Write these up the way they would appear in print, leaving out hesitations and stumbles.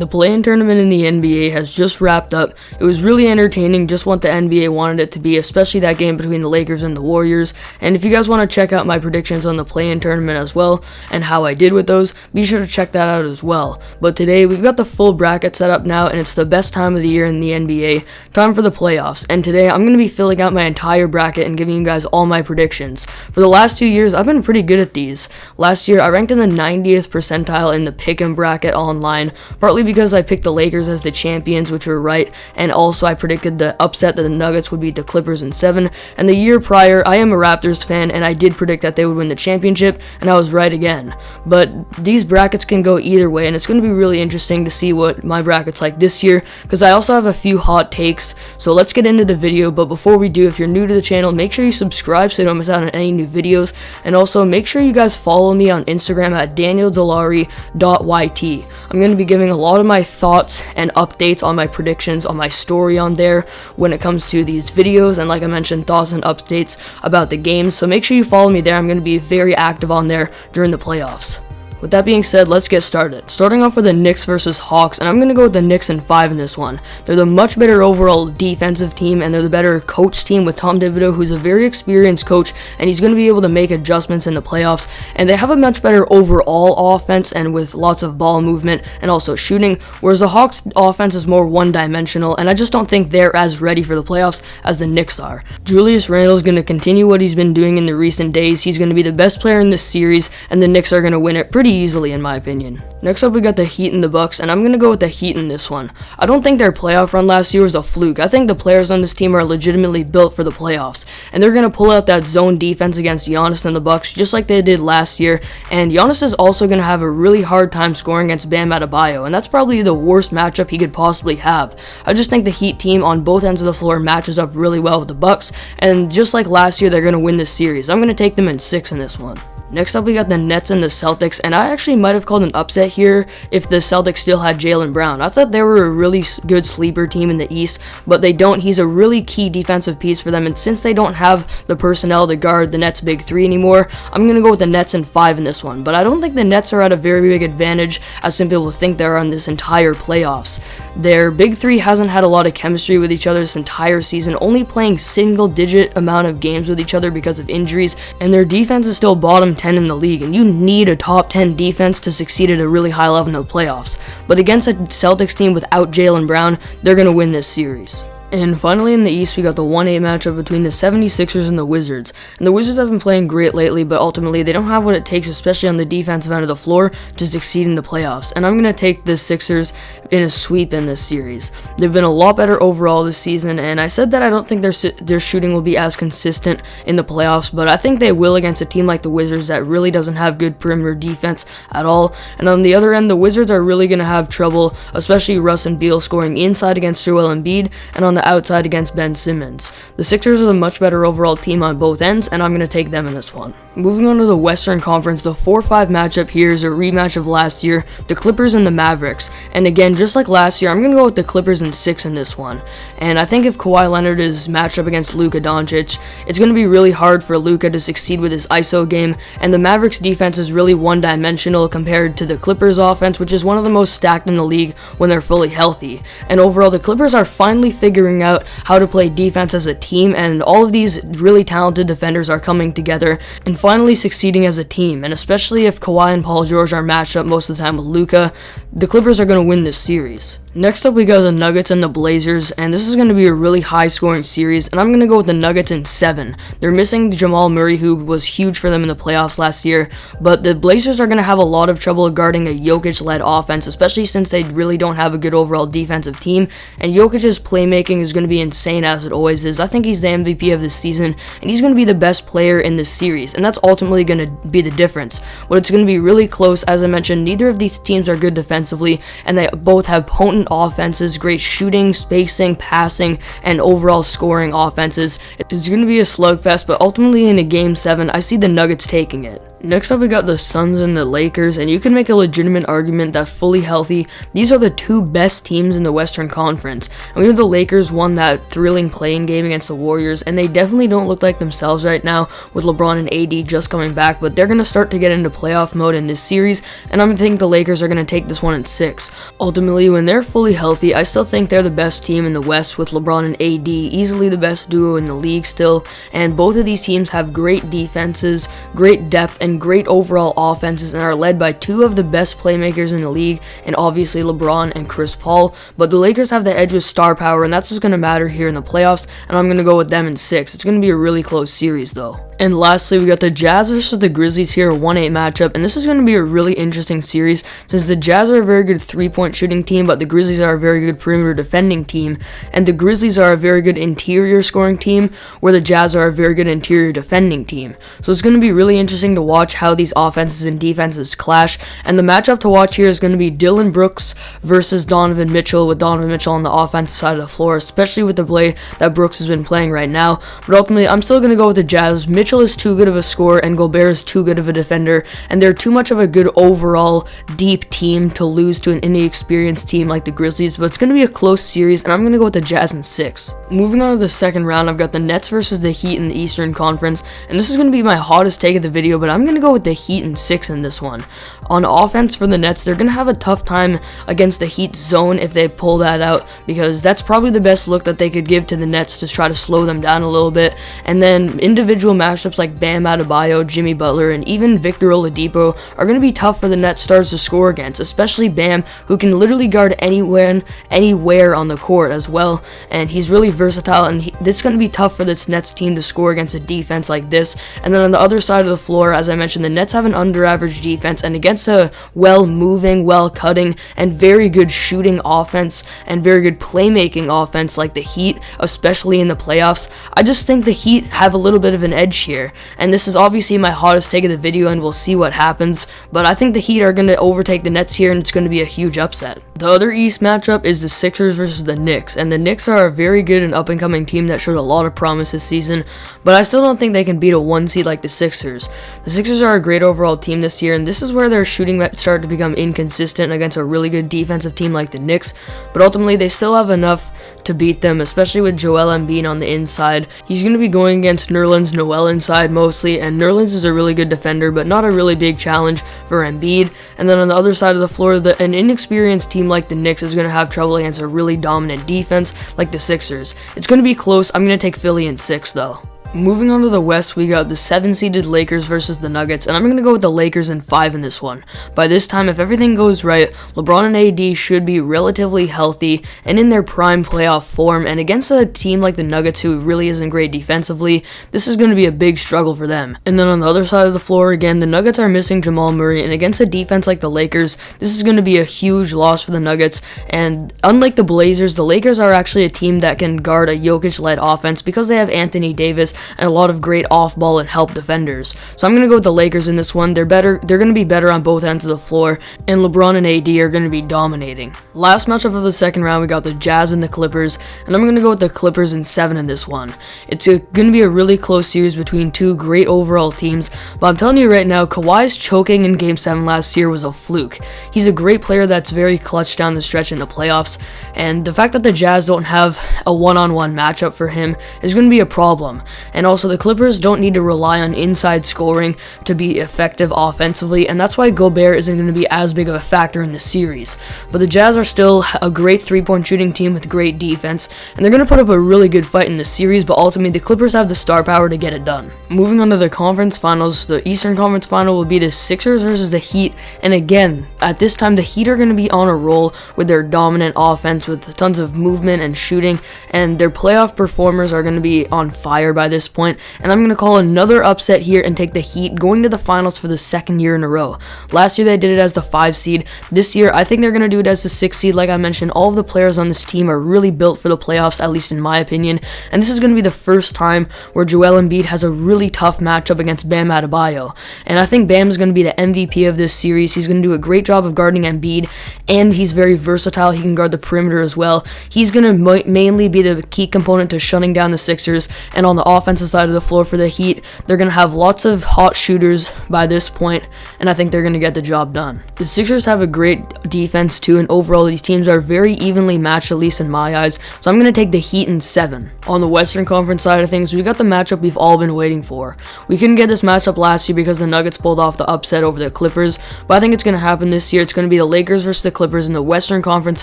The play-in tournament in the NBA has just wrapped up. It was really entertaining, just what the NBA wanted it to be, especially that game between the Lakers and the Warriors. And if you guys want to check out my predictions on the play-in tournament as well, and how I did with those, be sure to check that out as well. But today, we've got the full bracket set up now, and it's the best time of the year in the NBA. Time for the playoffs. And today, I'm going to be filling out my entire bracket and giving you guys all my predictions. For the last 2 years, I've been pretty good at these. Last year, I ranked in the 90th percentile in the pick'em bracket online, partly because I picked the Lakers as the champions, which were right, and also I predicted the upset that the Nuggets would beat the Clippers in 7. And the year prior, I am a Raptors fan, and I did predict that they would win the championship, and I was right again. But these brackets can go either way, and it's going to be really interesting to see what my bracket's like this year, because I also have a few hot takes. So let's get into the video. But before we do, if you're new to the channel, make sure you subscribe so you don't miss out on any new videos, and also make sure you guys follow me on Instagram at danieldelari.yt. I'm going to be giving a lot of my thoughts and updates on my predictions on my story on there when it comes to these videos, and like I mentioned, thoughts and updates about the games. So make sure you follow me there. I'm going to be very active on there during the playoffs. With that being said, let's get started. Starting off with the Knicks versus Hawks, and I'm going to go with the Knicks in 5 in this one. They're the much better overall defensive team, and they're the better coach team with Tom Thibodeau, who's a very experienced coach, and he's going to be able to make adjustments in the playoffs. And they have a much better overall offense, and with lots of ball movement and also shooting, whereas the Hawks offense is more one-dimensional, and I just don't think they're as ready for the playoffs as the Knicks are. Julius Randle is going to continue what he's been doing in the recent days. He's going to be the best player in this series, and the Knicks are going to win it pretty easily in my opinion. Next up, we got the Heat and the Bucks, and I'm going to go with the Heat in this one. I don't think their playoff run last year was a fluke. I think the players on this team are legitimately built for the playoffs, and they're going to pull out that zone defense against Giannis and the Bucks just like they did last year. And Giannis is also going to have a really hard time scoring against Bam Adebayo, and that's probably the worst matchup he could possibly have. I just think the Heat team on both ends of the floor matches up really well with the Bucks, and just like last year, they're going to win this series. I'm going to take them in 6 in this one. Next up, we got the Nets and the Celtics, and I actually might have called an upset here if the Celtics still had Jaylen Brown. I thought they were a really good sleeper team in the East, but they don't. He's a really key defensive piece for them, and since they don't have the personnel to guard the Nets' big 3 anymore, I'm going to go with the Nets in 5 in this one. But I don't think the Nets are at a very big advantage, as some people think they are on this entire playoffs. Their big 3 hasn't had a lot of chemistry with each other this entire season, only playing single-digit amount of games with each other because of injuries, and their defense is still bottom 10 in the league, and you need a top 10 defense to succeed at a really high level in the playoffs. But against a Celtics team without Jaylen Brown, they're going to win this series. And finally in the East, we got the 1-8 matchup between the 76ers and the Wizards. And the Wizards have been playing great lately, but ultimately they don't have what it takes, especially on the defensive end of the floor, to succeed in the playoffs. And I'm going to take the Sixers in a sweep in this series. They've been a lot better overall this season, and I said that I don't think their shooting will be as consistent in the playoffs, but I think they will against a team like the Wizards that really doesn't have good perimeter defense at all. And on the other end, the Wizards are really going to have trouble, especially Russ and Beal, scoring inside against Joel Embiid, and on the outside against Ben Simmons. The Sixers are the much better overall team on both ends, and I'm going to take them in this one. Moving on to the Western Conference, the 4-5 matchup here is a rematch of last year, the Clippers and the Mavericks. And again, just like last year, I'm going to go with the Clippers in 6 in this one. And I think if Kawhi Leonard is matched up against Luka Doncic, it's going to be really hard for Luka to succeed with his ISO game, and the Mavericks defense is really one-dimensional compared to the Clippers offense, which is one of the most stacked in the league when they're fully healthy. And overall, the Clippers are finally figuring out how to play defense as a team, and all of these really talented defenders are coming together and finally succeeding as a team. And especially if Kawhi and Paul George are matched up most of the time with Luka, the Clippers are going to win this series. Next up, we got the Nuggets and the Blazers, and this is going to be a really high-scoring series, and I'm going to go with the Nuggets in 7. They're missing Jamal Murray, who was huge for them in the playoffs last year, but the Blazers are going to have a lot of trouble guarding a Jokic-led offense, especially since they really don't have a good overall defensive team, and Jokic's playmaking is going to be insane as it always is. I think he's the MVP of this season, and he's going to be the best player in this series, and that's ultimately going to be the difference. But it's going to be really close. As I mentioned, neither of these teams are good defensively, and they both have potent dominant offenses, great shooting, spacing, passing, and overall scoring offenses. It's going to be a slugfest, but ultimately in a Game 7, I see the Nuggets taking it. Next up, we got the Suns and the Lakers, and you can make a legitimate argument that fully healthy, these are the two best teams in the Western Conference. And we know the Lakers won that thrilling play-in game against the Warriors, and they definitely don't look like themselves right now with LeBron and AD just coming back, but they're going to start to get into playoff mode in this series, and I'm going to think the Lakers are going to take this one in 6. Ultimately, when they're fully healthy, I still think they're the best team in the West with LeBron and AD, easily the best duo in the league still, and both of these teams have great defenses, great depth, and great overall offenses, and are led by two of the best playmakers in the league, and obviously LeBron and Chris Paul. But the Lakers have the edge with star power, and that's what's going to matter here in the playoffs, and I'm going to go with them in 6. It's going to be a really close series though. And lastly, we got the Jazz versus the Grizzlies here, a 1-8 matchup, and this is going to be a really interesting series since the Jazz are a very good 3-point shooting team, but the Grizzlies are a very good perimeter defending team, and the Grizzlies are a very good interior scoring team, where the Jazz are a very good interior defending team. So it's going to be really interesting to watch how these offenses and defenses clash, and the matchup to watch here is going to be Dillon Brooks versus Donovan Mitchell, with Donovan Mitchell on the offensive side of the floor, especially with the play that Brooks has been playing right now. But ultimately, I'm still going to go with the Jazz. Mitchell is too good of a scorer, and Gobert is too good of a defender, and they're too much of a good overall deep team to lose to an inexperienced team like the Grizzlies, but it's going to be a close series, and I'm going to go with the Jazz in 6. Moving on to the second round, I've got the Nets versus the Heat in the Eastern Conference, and this is going to be my hottest take of the video, but I'm going to go with the Heat in 6 in this one. On offense for the Nets, they're going to have a tough time against the Heat zone if they pull that out, because that's probably the best look that they could give to the Nets to try to slow them down a little bit. And then individual matchups like Bam Adebayo, Jimmy Butler, and even Victor Oladipo are going to be tough for the Nets stars to score against, especially Bam, who can literally guard anywhere on the court as well, and he's really versatile, and this is going to be tough for this Nets team to score against a defense like this. And then on the other side of the floor, as I mentioned, the Nets have an under-average defense, and against a well-moving, well-cutting, and very good shooting offense, and very good playmaking offense like the Heat, especially in the playoffs, I just think the Heat have a little bit of an edge here. And this is obviously my hottest take of the video, and we'll see what happens, but I think the Heat are going to overtake the Nets here, and it's going to be a huge upset. The other East matchup is the Sixers versus the Knicks, and the Knicks are a very good and up-and-coming team that showed a lot of promise this season, but I still don't think they can beat a 1 seed like the Sixers. The Sixers are a great overall team this year, and this is where their shooting might start to become inconsistent against a really good defensive team like the Knicks, but ultimately they still have enough to beat them, especially with Joel Embiid on the inside. He's going to be going against Nerlens Noel inside mostly, and Nerlens is a really good defender, but not a really big challenge for Embiid. And then on the other side of the floor, an inexperienced team like the Knicks is going to have trouble against a really dominant defense like the Sixers. It's going to be close. I'm going to take Philly in 6 though. Moving on to the West, we got the 7-seeded Lakers versus the Nuggets, and I'm going to go with the Lakers in 5 in this one. By this time, if everything goes right, LeBron and AD should be relatively healthy and in their prime playoff form, and against a team like the Nuggets who really isn't great defensively, this is going to be a big struggle for them. And then on the other side of the floor, again, the Nuggets are missing Jamal Murray, and against a defense like the Lakers, this is going to be a huge loss for the Nuggets, and unlike the Blazers, the Lakers are actually a team that can guard a Jokic-led offense because they have Anthony Davis and a lot of great off-ball and help defenders. So I'm going to go with the Lakers in this one. They're going to be better on both ends of the floor, and LeBron and AD are going to be dominating. Last matchup of the second round, we got the Jazz and the Clippers, and I'm going to go with the Clippers in 7 in this one. It's going to be a really close series between two great overall teams, but I'm telling you right now, Kawhi's choking in Game 7 last year was a fluke. He's a great player that's very clutch down the stretch in the playoffs, and the fact that the Jazz don't have a one-on-one matchup for him is going to be a problem. And also, the Clippers don't need to rely on inside scoring to be effective offensively, and that's why Gobert isn't going to be as big of a factor in the series. But the Jazz are still a great 3-point shooting team with great defense, and they're going to put up a really good fight in the series, but ultimately the Clippers have the star power to get it done. Moving on to the conference finals, the Eastern Conference final will be the Sixers versus the Heat, and again, at this time the Heat are going to be on a roll with their dominant offense with tons of movement and shooting, and their playoff performers are going to be on fire by this this point, and I'm going to call another upset here and take the Heat going to the finals for the second year in a row. Last year they did it as the 5 seed. This year I think they're going to do it as the 6 seed. Like I mentioned, all of the players on this team are really built for the playoffs, at least in my opinion, and this is going to be the first time where Joel Embiid has a really tough matchup against Bam Adebayo, and I think Bam is going to be the MVP of this series. He's going to do a great job of guarding Embiid, and he's very versatile. He can guard the perimeter as well. He's going to mainly be the key component to shutting down the Sixers, and on the offensive side of the floor for the Heat, they're going to have lots of hot shooters by this point, and I think they're going to get the job done. The Sixers have a great defense too, and overall these teams are very evenly matched, at least in my eyes, so I'm going to take the Heat in 7. On the Western Conference side of things, we got the matchup we've all been waiting for. We couldn't get this matchup last year because the Nuggets pulled off the upset over the Clippers, but I think it's going to happen this year. It's going to be the Lakers versus the Clippers in the Western Conference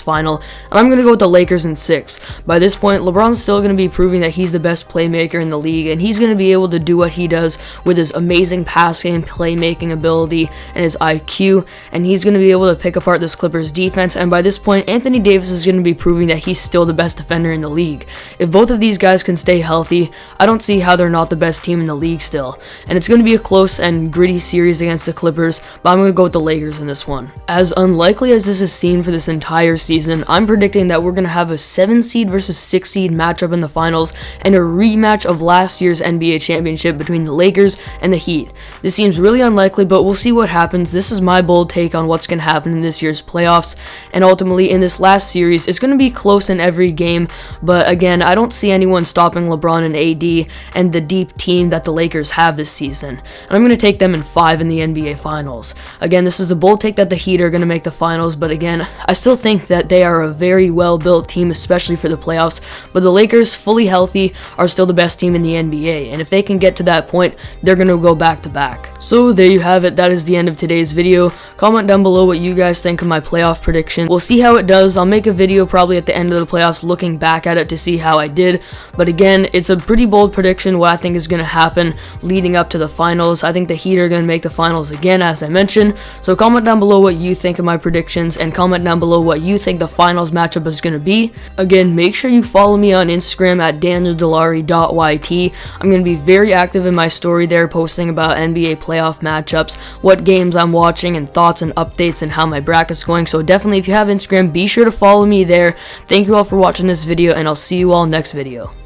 Final, and I'm going to go with the Lakers in 6. By this point, LeBron's still going to be proving that he's the best playmaker in the league, and he's going to be able to do what he does with his amazing passing, playmaking ability, and his IQ, and he's going to be able to pick apart this Clippers defense, and by this point, Anthony Davis is going to be proving that he's still the best defender in the league. If both of these guys can stay healthy, I don't see how they're not the best team in the league still, and it's going to be a close and gritty series against the Clippers, but I'm going to go with the Lakers in this one. As unlikely as this is seen for this entire season, I'm predicting that we're going to have a 7 seed versus 6 seed matchup in the finals, and a rematch of last year's NBA championship between the Lakers and the Heat. This seems really unlikely, but we'll see what happens. This is my bold take on what's going to happen in this year's playoffs, and ultimately in this last series, it's going to be close in every game, but again, I don't see anyone stopping LeBron and AD and the deep team that the Lakers have this season, and I'm going to take them in 5 in the NBA Finals. Again, this is a bold take that the Heat are going to make the finals, but again, I still think that they are a very well-built team, especially for the playoffs, but the Lakers, fully healthy, are still the best team in the NBA, and if they can get to that point, they're going to go back-to-back. So there you have it. That is the end of today's video. Comment down below what you guys think of my playoff prediction. We'll see how it does. I'll make a video probably at the end of the playoffs looking back at it to see how I did, but again, it's a pretty bold prediction what I think is going to happen leading up to the finals. I think the Heat are going to make the finals again, as I mentioned, so comment down below what you think of my predictions, and comment down below what you think the finals matchup is going to be. Again, make sure you follow me on Instagram at DanielDelari.yt. I'm going to be very active in my story there, posting about NBA playoff matchups, what games I'm watching, and thoughts and updates, and how my bracket's going, so definitely if you have Instagram, be sure to follow me there. Thank you all for watching this video, and I'll see you all next video.